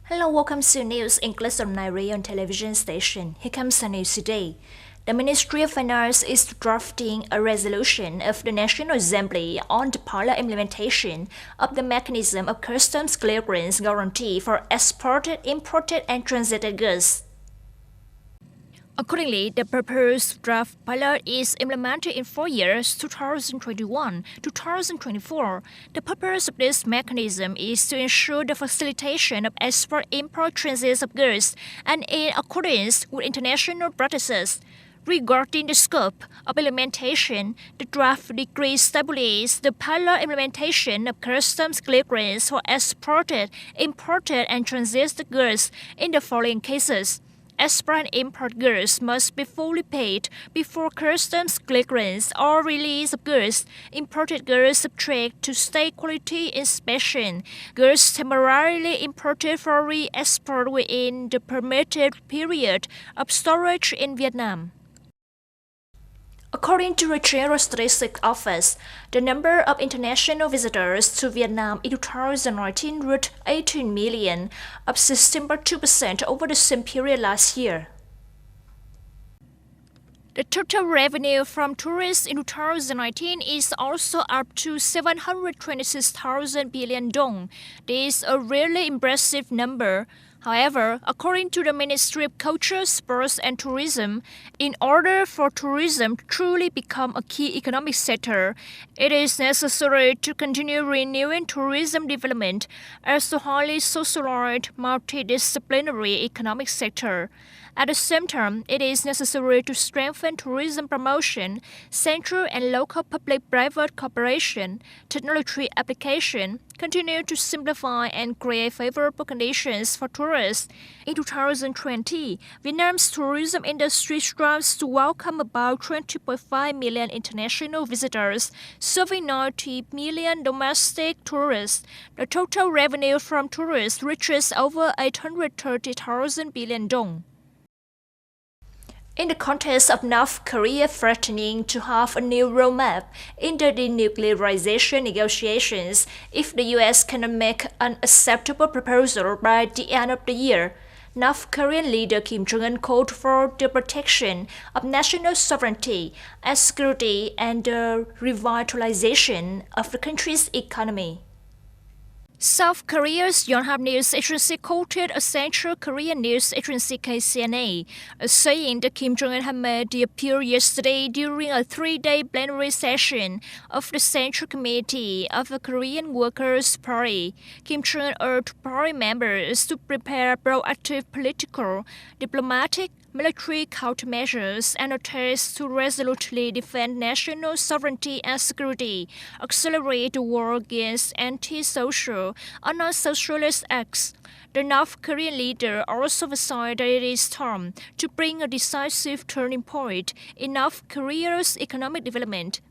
Hello, welcome to News English on Nigerian television station. Here comes the news today. The Ministry of Finance is drafting a resolution of the National Assembly on the pilot implementation of the mechanism of customs clearance guarantee for exported, imported, and transited goods. Accordingly, the proposed draft pilot is implemented in 4 years, 2021-2024. The purpose of this mechanism is to ensure the facilitation of export-import transits of goods and in accordance with international practices. Regarding the scope of implementation, the draft decree establishes the pilot implementation of customs clearance for exported, imported, and transited goods in the following cases. Export and import goods must be fully paid before customs clearance or release of goods. Imported goods subject to state quality inspection. Goods temporarily imported for re-export within the permitted period of storage in Vietnam. According to the General Statistics Office, the number of international visitors to Vietnam in 2019 reached 18 million, up 16.2% over the same period last year. The total revenue from tourists in 2019 is also up to 726,000 billion dong. This is a really impressive number. However, according to the Ministry of Culture, Sports and Tourism, in order for tourism to truly become a key economic sector, it is necessary to continue renewing tourism development as a highly socialized, multidisciplinary economic sector. At the same time, it is necessary to strengthen tourism promotion, central and local public-private cooperation, technology application, continue to simplify and create favorable conditions for tourists. In 2020, Vietnam's tourism industry strives to welcome about 20.5 million international visitors, serving 90 million domestic tourists. The total revenue from tourists reaches over 830,000 billion dong. In the context of North Korea threatening to have a new roadmap in the denuclearization negotiations if the U.S. cannot make an acceptable proposal by the end of the year, North Korean leader Kim Jong-un called for the protection of national sovereignty and security and the revitalization of the country's economy. South Korea's Yonhap News Agency quoted a Central Korean news agency KCNA, saying that Kim Jong-un had made the appeal yesterday during a 3-day plenary session of the Central Committee of the Korean Workers' Party. Kim Jong-un urged party members to prepare proactive political, diplomatic, military countermeasures and attempts to resolutely defend national sovereignty and security, accelerate the war against anti-social and non-socialist acts. The North Korean leader also emphasized that it is time to bring a decisive turning point in North Korea's economic development.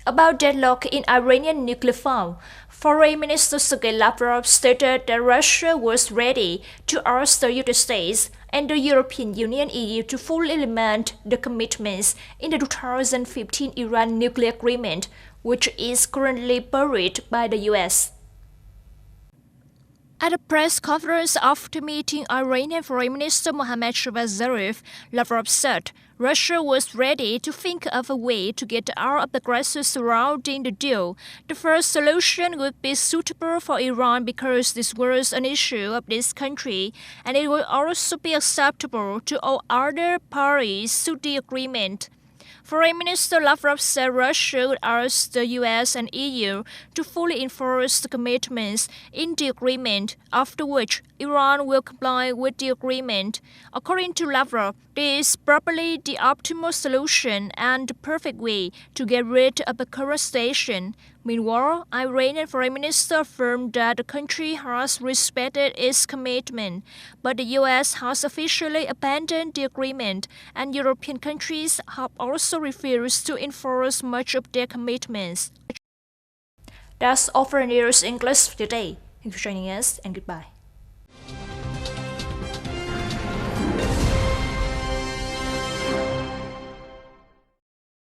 About deadlock in Iranian nuclear farm, Foreign Minister Sergei Lavrov stated that Russia was ready to ask the United States and the European Union (EU) to fully implement the commitments in the 2015 Iran nuclear agreement, which is currently buried by the US. At a press conference after meeting Iranian Foreign Minister Mohammad Javad Zarif, Lavrov said Russia was ready to think of a way to get out of the crisis surrounding the deal. The first solution would be suitable for Iran because this was an issue of this country, and it would also be acceptable to all other parties to the agreement. Foreign Minister Lavrov said Russia would ask the US and EU to fully enforce the commitments in the agreement, after which Iran will comply with the agreement. According to Lavrov, this is probably the optimal solution and the perfect way to get rid of the current situation. Meanwhile, Iranian Foreign Minister affirmed that the country has respected its commitment, but the US has officially abandoned the agreement, and European countries have also refused to enforce much of their commitments. That's all for News English today. Thank you for joining us, and goodbye.